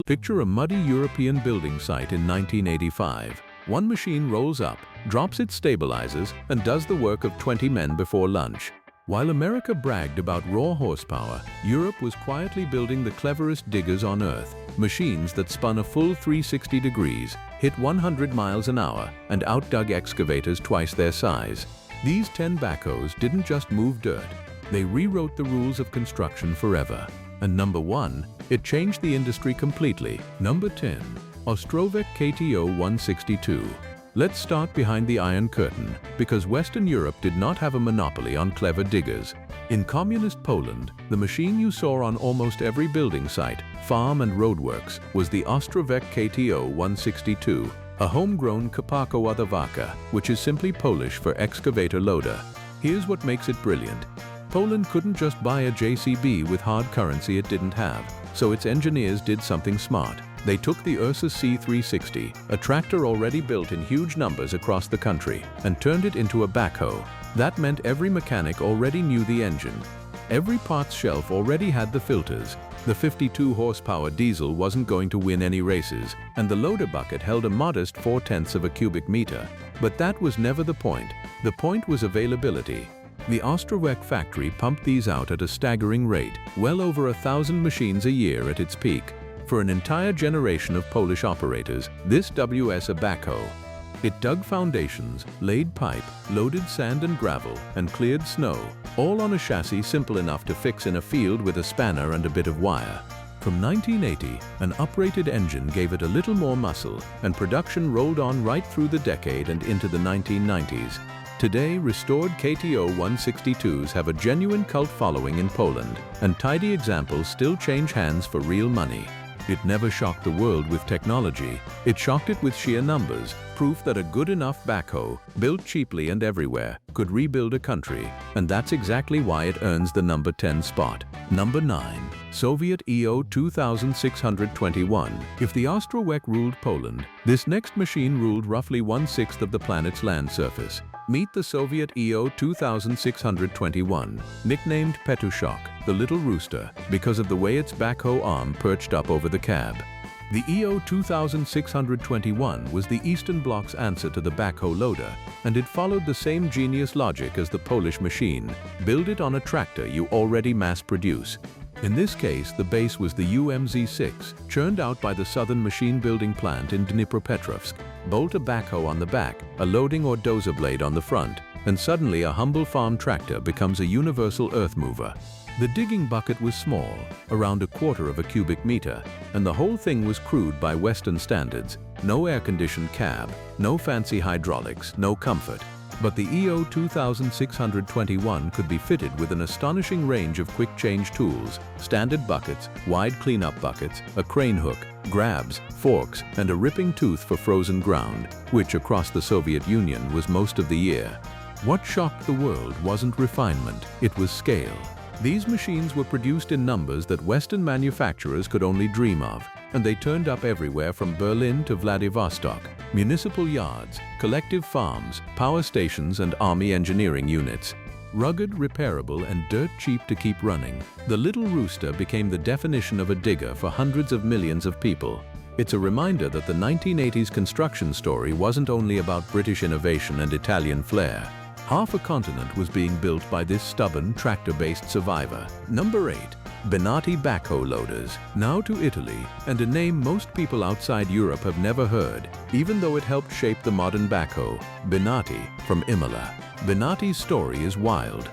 Picture a muddy European building site in 1985. One machine rolls up, drops its stabilizers, and does the work of 20 men before lunch. While America bragged about raw horsepower, Europe was quietly building the cleverest diggers on Earth, machines that spun a full 360 degrees, hit 100 miles an hour, and outdug excavators twice their size. These 10 backhoes didn't just move dirt, they rewrote the rules of construction forever. And number 1, it changed the industry completely. Number 10. Ostrówek KTO-162. Let's start behind the Iron Curtain, because Western Europe did not have a monopoly on clever diggers. In communist Poland, the machine you saw on almost every building site, farm and roadworks, was the Ostrówek KTO-162, a homegrown Kapakowathawaka, which is simply Polish for excavator loader. Here's what makes it brilliant. Poland couldn't just buy a JCB with hard currency it didn't have, so its engineers did something smart. They took the Ursus C360, a tractor already built in huge numbers across the country, and turned it into a backhoe. That meant every mechanic already knew the engine. Every parts shelf already had the filters. The 52 horsepower diesel wasn't going to win any races, and the loader bucket held a modest 0.4 of a cubic meter. But that was never the point. The point was availability. The Ostrówek factory pumped these out at a staggering rate, well over 1,000 machines a year at its peak. For an entire generation of Polish operators, this was a backhoe. It dug foundations, laid pipe, loaded sand and gravel, and cleared snow, all on a chassis simple enough to fix in a field with a spanner and a bit of wire. From 1980, an uprated engine gave it a little more muscle, and production rolled on right through the decade and into the 1990s. Today, restored KTO-162s have a genuine cult following in Poland, and tidy examples still change hands for real money. It never shocked the world with technology, it shocked it with sheer numbers, proof that a good enough backhoe, built cheaply and everywhere, could rebuild a country, and that's exactly why it earns the number 10 spot. Number 9. Soviet EO 2621. If the Ostrówek ruled Poland, this next machine ruled roughly 1/6 of the planet's land surface. Meet the Soviet EO 2621, nicknamed Petushok, the little rooster, because of the way its backhoe arm perched up over the cab. The EO 2621 was the Eastern Bloc's answer to the backhoe loader, and it followed the same genius logic as the Polish machine. Build it on a tractor you already mass-produce. In this case, the base was the UMZ-6, churned out by the Southern Machine Building Plant in Dnipropetrovsk. Bolt a backhoe on the back, a loading or dozer blade on the front, and suddenly a humble farm tractor becomes a universal earth mover. The digging bucket was small, around 1/4 of a cubic meter, and the whole thing was crude by Western standards. No air-conditioned cab, no fancy hydraulics, no comfort. But the EO 2621 could be fitted with an astonishing range of quick-change tools, standard buckets, wide cleanup buckets, a crane hook, grabs, forks, and a ripping tooth for frozen ground, which across the Soviet Union was most of the year. What shocked the world wasn't refinement, it was scale. These machines were produced in numbers that Western manufacturers could only dream of, and they turned up everywhere from Berlin to Vladivostok. Municipal yards, collective farms, power stations, and army engineering units. Rugged, repairable, and dirt cheap to keep running, the little rooster became the definition of a digger for hundreds of millions of people. It's a reminder that the 1980s construction story wasn't only about British innovation and Italian flair. Half a continent was being built by this stubborn, tractor-based survivor. Number 8. Benati backhoe loaders, now to Italy, and a name most people outside Europe have never heard, even though it helped shape the modern backhoe, Benati, from Imola. Benati's story is wild.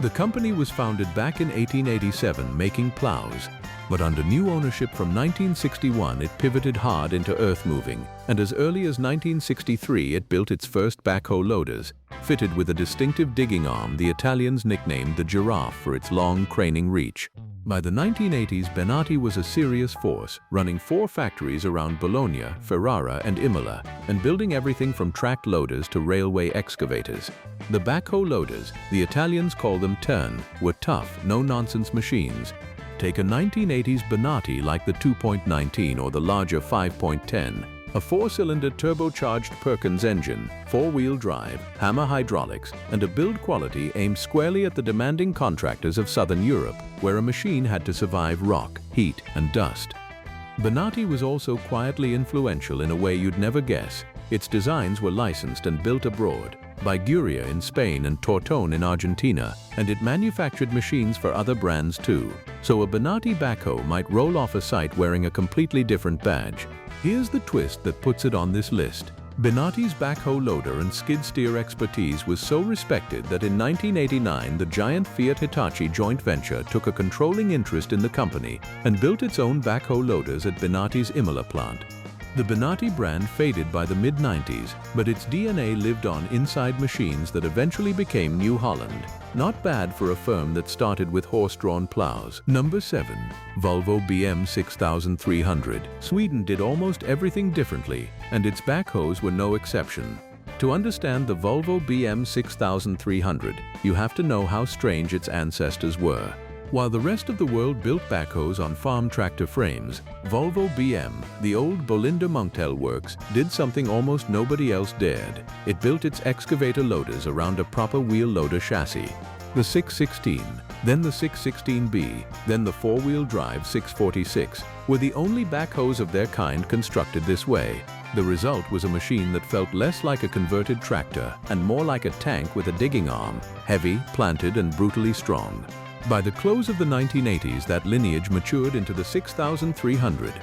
The company was founded back in 1887 making plows, but under new ownership from 1961 it pivoted hard into earth moving, and as early as 1963 it built its first backhoe loaders, fitted with a distinctive digging arm the Italians nicknamed the giraffe for its long craning reach. By the 1980s, Benati was a serious force, running 4 factories around Bologna, Ferrara, and Imola, and building everything from tracked loaders to railway excavators. The backhoe loaders, the Italians call them turn, were tough, no-nonsense machines. Take a 1980s Benati like the 2.19 or the larger 5.10, a 4-cylinder turbocharged Perkins engine, 4-wheel drive, hammer hydraulics, and a build quality aimed squarely at the demanding contractors of Southern Europe, where a machine had to survive rock, heat, and dust. Benati was also quietly influential in a way you'd never guess. Its designs were licensed and built abroad, by Guria in Spain and Tortone in Argentina, and it manufactured machines for other brands too. So a Benati backhoe might roll off a site wearing a completely different badge. Here's the twist that puts it on this list. Benati's backhoe loader and skid steer expertise was so respected that in 1989 the giant Fiat-Hitachi joint venture took a controlling interest in the company and built its own backhoe loaders at Benati's Imola plant. The Benati brand faded by the mid-90s, but its DNA lived on inside machines that eventually became New Holland. Not bad for a firm that started with horse-drawn plows. Number 7. Volvo BM 6300. Sweden did almost everything differently, and its backhoes were no exception. To understand the Volvo BM 6300, you have to know how strange its ancestors were. While the rest of the world built backhoes on farm tractor frames, Volvo BM, the old Bolinder Munktel works, did something almost nobody else dared. It built its excavator loaders around a proper wheel loader chassis. The 616, then the 616B, then the four-wheel drive 646 were the only backhoes of their kind constructed this way. The result was a machine that felt less like a converted tractor and more like a tank with a digging arm, heavy, planted, and brutally strong. By the close of the 1980s, that lineage matured into the 6300.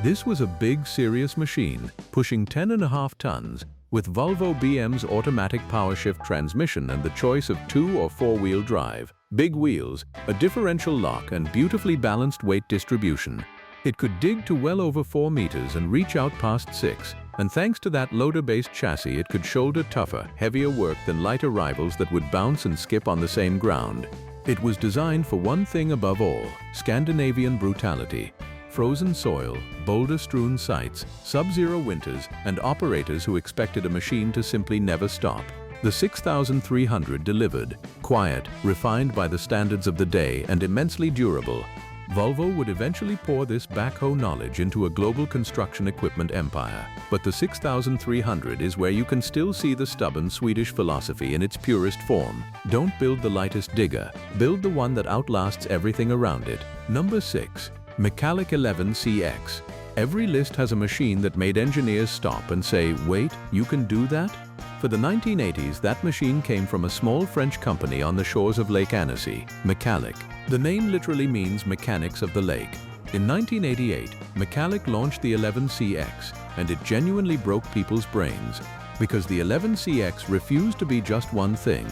This was a big, serious machine, pushing 10.5 tons, with Volvo BM's automatic power-shift transmission and the choice of 2- or 4-wheel drive, big wheels, a differential lock, and beautifully balanced weight distribution. It could dig to well over 4 meters and reach out past 6, and thanks to that loader-based chassis, it could shoulder tougher, heavier work than lighter rivals that would bounce and skip on the same ground. It was designed for one thing above all: Scandinavian brutality. Frozen soil, boulder-strewn sites, sub-zero winters, and operators who expected a machine to simply never stop. The 6300 delivered, quiet, refined by the standards of the day, and immensely durable. Volvo would eventually pour this backhoe knowledge into a global construction equipment empire. But the 6300 is where you can still see the stubborn Swedish philosophy in its purest form. Don't build the lightest digger, build the one that outlasts everything around it. Number 6. Mecalac 11CX. Every list has a machine that made engineers stop and say, "Wait, you can do that?" For the 1980s, that machine came from a small French company on the shores of Lake Annecy, Mecalac. The name literally means mechanics of the lake. In 1988, Mecalac launched the 11CX, and it genuinely broke people's brains, because the 11CX refused to be just one thing.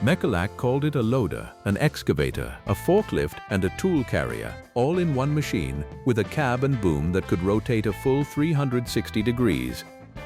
Mecalac called it a loader, an excavator, a forklift, and a tool carrier, all in one machine, with a cab and boom that could rotate a full 360 degrees.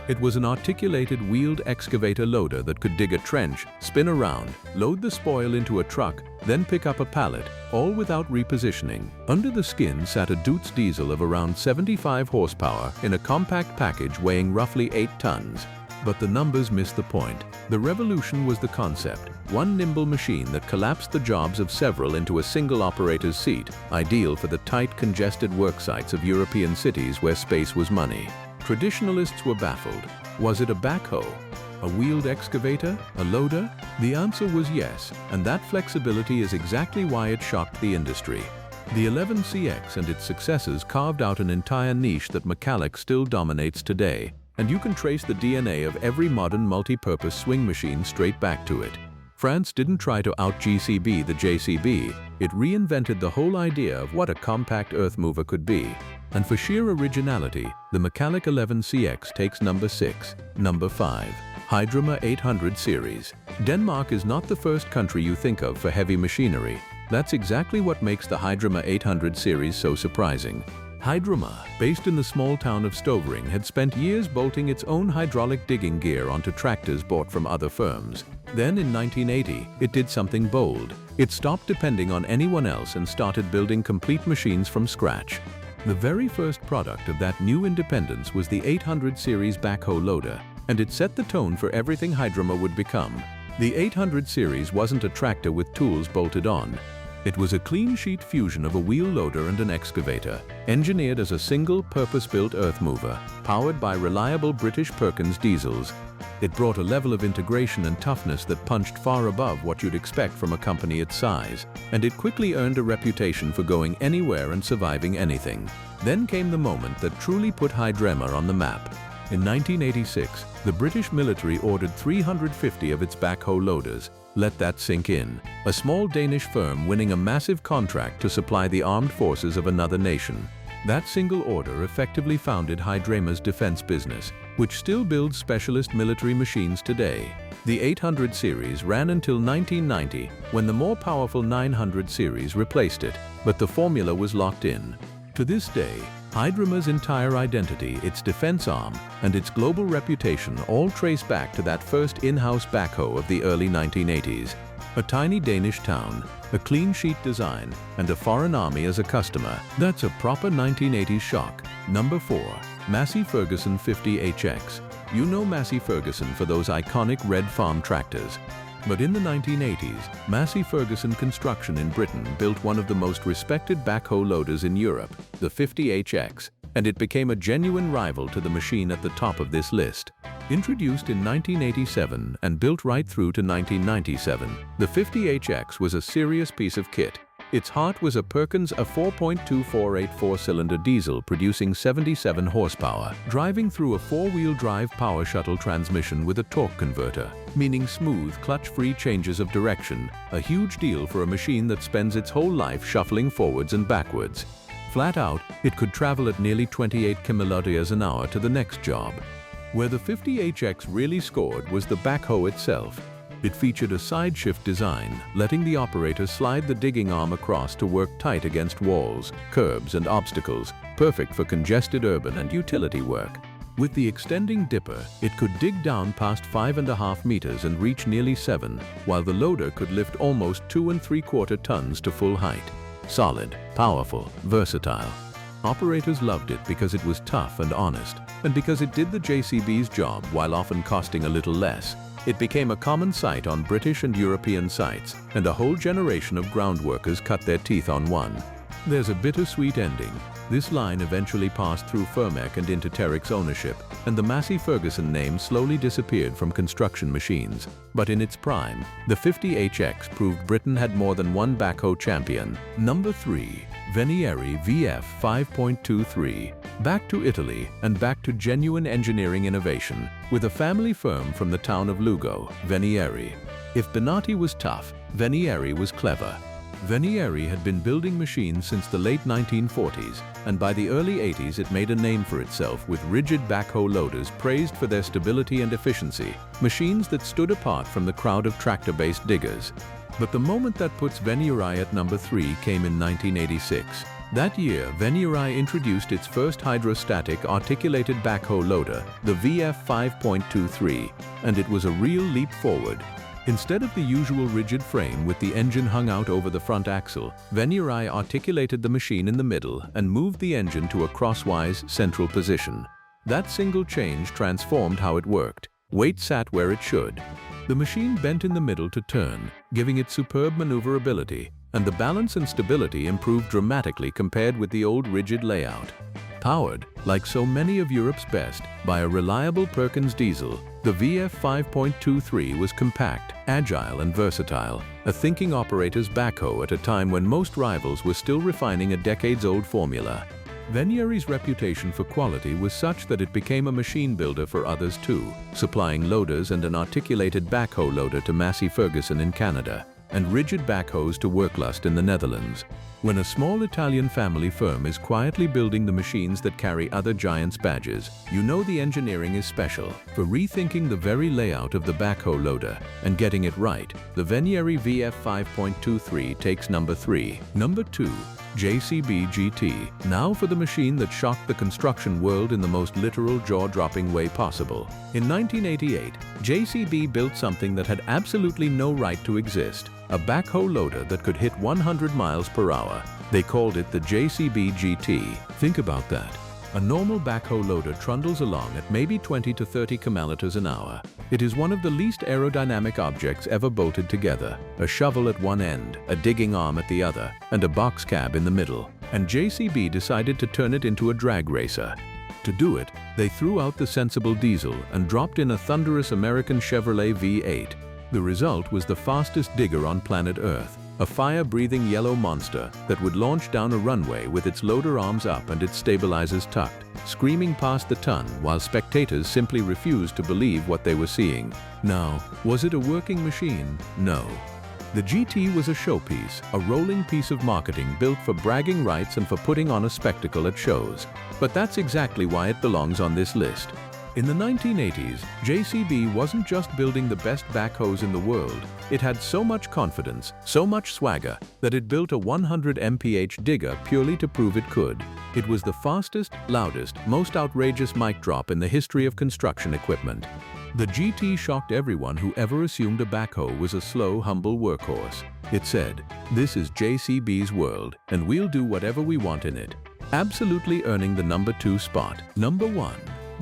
It was an articulated wheeled excavator loader that could dig a trench, spin around, load the spoil into a truck, then pick up a pallet, all without repositioning. Under the skin sat a Deutz diesel of around 75 horsepower in a compact package weighing roughly 8 tons. But the numbers miss the point. The revolution was the concept, one nimble machine that collapsed the jobs of several into a single operator's seat, ideal for the tight, congested work sites of European cities where space was money. Traditionalists were baffled. Was it a backhoe? A wheeled excavator? A loader? The answer was yes, and that flexibility is exactly why it shocked the industry. The 11CX and its successors carved out an entire niche that Mecalac still dominates today, and you can trace the DNA of every modern multi-purpose swing machine straight back to it. France didn't try to out-JCB the JCB, it reinvented the whole idea of what a compact earth mover could be. And for sheer originality, the Mecalac 11CX takes number 6. Number 5. Hydrema 800 series. Denmark is not the first country you think of for heavy machinery. That's exactly what makes the Hydrema 800 series so surprising. Hydrema, based in the small town of Støvring, had spent years bolting its own hydraulic digging gear onto tractors bought from other firms. Then in 1980, it did something bold. It stopped depending on anyone else and started building complete machines from scratch. The very first product of that new independence was the 800 series backhoe loader, and it set the tone for everything Hydrema would become. The 800 series wasn't a tractor with tools bolted on. It was a clean-sheet fusion of a wheel loader and an excavator, engineered as a single, purpose-built earth mover, powered by reliable British Perkins diesels. It brought a level of integration and toughness that punched far above what you'd expect from a company its size, and it quickly earned a reputation for going anywhere and surviving anything. Then came the moment that truly put Hydrema on the map. In 1986, the British military ordered 350 of its backhoe loaders. Let that sink in. A small Danish firm winning a massive contract to supply the armed forces of another nation. That single order effectively founded Hydrema's defense business, which still builds specialist military machines today. The 800 series ran until 1990, when the more powerful 900 series replaced it, but the formula was locked in. To this day, Hydrema's entire identity, its defense arm, and its global reputation all trace back to that first in-house backhoe of the early 1980s. A tiny Danish town, a clean sheet design, and a foreign army as a customer. That's a proper 1980s shock. Number 4. Massey Ferguson 50HX. You know Massey Ferguson for those iconic red farm tractors. But in the 1980s, Massey Ferguson Construction in Britain built one of the most respected backhoe loaders in Europe, the 50HX, and it became a genuine rival to the machine at the top of this list. Introduced in 1987 and built right through to 1997, the 50HX was a serious piece of kit. Its heart was a Perkins, a 4.2484 4-cylinder diesel producing 77 horsepower, driving through a four-wheel drive power shuttle transmission with a torque converter, meaning smooth, clutch-free changes of direction, a huge deal for a machine that spends its whole life shuffling forwards and backwards. Flat out, it could travel at nearly 28 kilometers an hour to the next job. Where the 50HX really scored was the backhoe itself. It featured a side shift design, letting the operator slide the digging arm across to work tight against walls, curbs, and obstacles, perfect for congested urban and utility work. With the extending dipper, it could dig down past 5.5 meters and reach nearly 7, while the loader could lift almost 2 3/4 tons to full height. Solid, powerful, versatile. Operators loved it because it was tough and honest, and because it did the JCB's job while often costing a little less. It became a common sight on British and European sites, and a whole generation of ground workers cut their teeth on one. There's a bittersweet ending. This line eventually passed through Firmec and into Terex ownership, and the Massey Ferguson name slowly disappeared from construction machines. But in its prime, the 50HX proved Britain had more than one backhoe champion. Number 3. Venieri VF 5.23. Back to Italy and back to genuine engineering innovation, with a family firm from the town of Lugo, Venieri. If Benati was tough, Venieri was clever. Venieri had been building machines since the late 1940s, and by the early 80s it made a name for itself with rigid backhoe loaders praised for their stability and efficiency, machines that stood apart from the crowd of tractor-based diggers. But the moment that puts Venieri at number 3 came in 1986. That year, Venieri introduced its first hydrostatic articulated backhoe loader, the VF 5.23, and it was a real leap forward. Instead of the usual rigid frame with the engine hung out over the front axle, Venieri articulated the machine in the middle and moved the engine to a crosswise central position. That single change transformed how it worked. Weight sat where it should. The machine bent in the middle to turn, giving it superb maneuverability, and the balance and stability improved dramatically compared with the old rigid layout. Powered, like so many of Europe's best, by a reliable Perkins diesel, the VF 5.23 was compact, agile, and versatile, a thinking operator's backhoe at a time when most rivals were still refining a decades-old formula. Venieri's reputation for quality was such that it became a machine builder for others too, supplying loaders and an articulated backhoe loader to Massey Ferguson in Canada, and rigid backhoes to Worklust in the Netherlands. When a small Italian family firm is quietly building the machines that carry other giants' badges, you know the engineering is special. For rethinking the very layout of the backhoe loader and getting it right, the Venieri VF 5.23 takes number 3. Number 2. JCB GT. Now for the machine that shocked the construction world in the most literal jaw-dropping way possible. In 1988, JCB built something that had absolutely no right to exist. A backhoe loader that could hit 100 miles per hour. They called it the JCB GT. Think about that. A normal backhoe loader trundles along at maybe 20 to 30 kilometers an hour. It is one of the least aerodynamic objects ever bolted together. A shovel at one end, a digging arm at the other, and a box cab in the middle. And JCB decided to turn it into a drag racer. To do it, they threw out the sensible diesel and dropped in a thunderous American Chevrolet V8. The result was the fastest digger on planet Earth, a fire-breathing yellow monster that would launch down a runway with its loader arms up and its stabilizers tucked, screaming past the ton while spectators simply refused to believe what they were seeing. Now, was it a working machine? No. The GT was a showpiece, a rolling piece of marketing built for bragging rights and for putting on a spectacle at shows. But that's exactly why it belongs on this list. In the 1980s, JCB wasn't just building the best backhoes in the world. It had so much confidence, so much swagger, that it built a 100 mph digger purely to prove it could. It was the fastest, loudest, most outrageous mic drop in the history of construction equipment. The GT shocked everyone who ever assumed a backhoe was a slow, humble workhorse. It said, "This is JCB's world, and we'll do whatever we want in it," absolutely earning the number 2 spot. Number 1.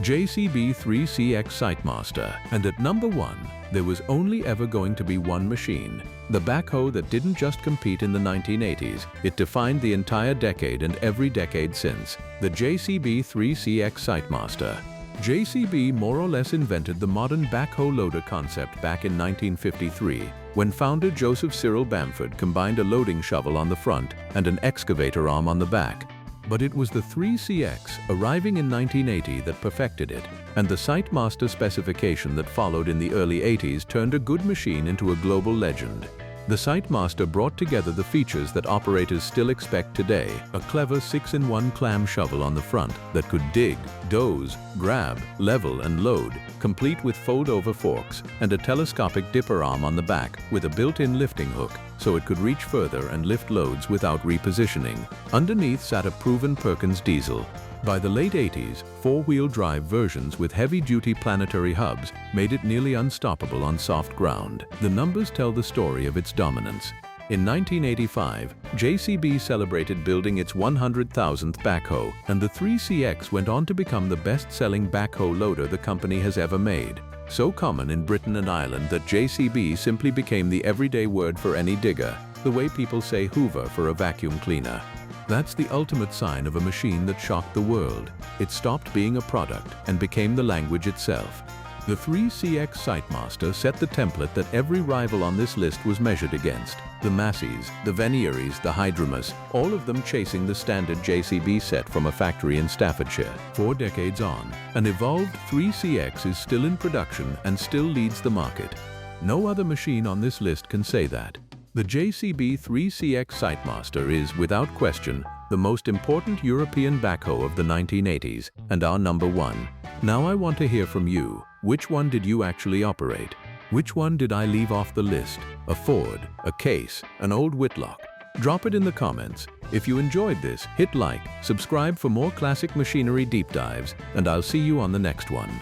JCB 3CX Sitemaster. And at number 1, there was only ever going to be one machine. The backhoe that didn't just compete in the 1980s, it defined the entire decade and every decade since. The JCB 3CX Sitemaster. JCB more or less invented the modern backhoe loader concept back in 1953, when founder Joseph Cyril Bamford combined a loading shovel on the front and an excavator arm on the back. But it was the 3CX, arriving in 1980, that perfected it, and the Sitemaster specification that followed in the early 80s turned a good machine into a global legend. The Sitemaster brought together the features that operators still expect today: a clever 6-in-1 clam shovel on the front that could dig, doze, grab, level and load, complete with fold-over forks, and a telescopic dipper arm on the back with a built-in lifting hook, so it could reach further and lift loads without repositioning. Underneath sat a proven Perkins diesel. By the late 80s, 4-wheel drive versions with heavy-duty planetary hubs made it nearly unstoppable on soft ground. The numbers tell the story of its dominance. In 1985, JCB celebrated building its 100,000th backhoe, and the 3CX went on to become the best-selling backhoe loader the company has ever made. So common in Britain and Ireland that JCB simply became the everyday word for any digger, the way people say Hoover for a vacuum cleaner. That's the ultimate sign of a machine that shocked the world. It stopped being a product and became the language itself. The 3CX Sitemaster set the template that every rival on this list was measured against. The Masseys, the Venieris, the Hydremas, all of them chasing the standard JCB set from a factory in Staffordshire. 4 decades on, an evolved 3CX is still in production and still leads the market. No other machine on this list can say that. The JCB 3CX Sitemaster is, without question, the most important European backhoe of the 1980s and our number 1. Now I want to hear from you. Which one did you actually operate? Which one did I leave off the list? A Ford, a Case, an old Whitlock? Drop it in the comments. If you enjoyed this, hit like, subscribe for more classic machinery deep dives, and I'll see you on the next one.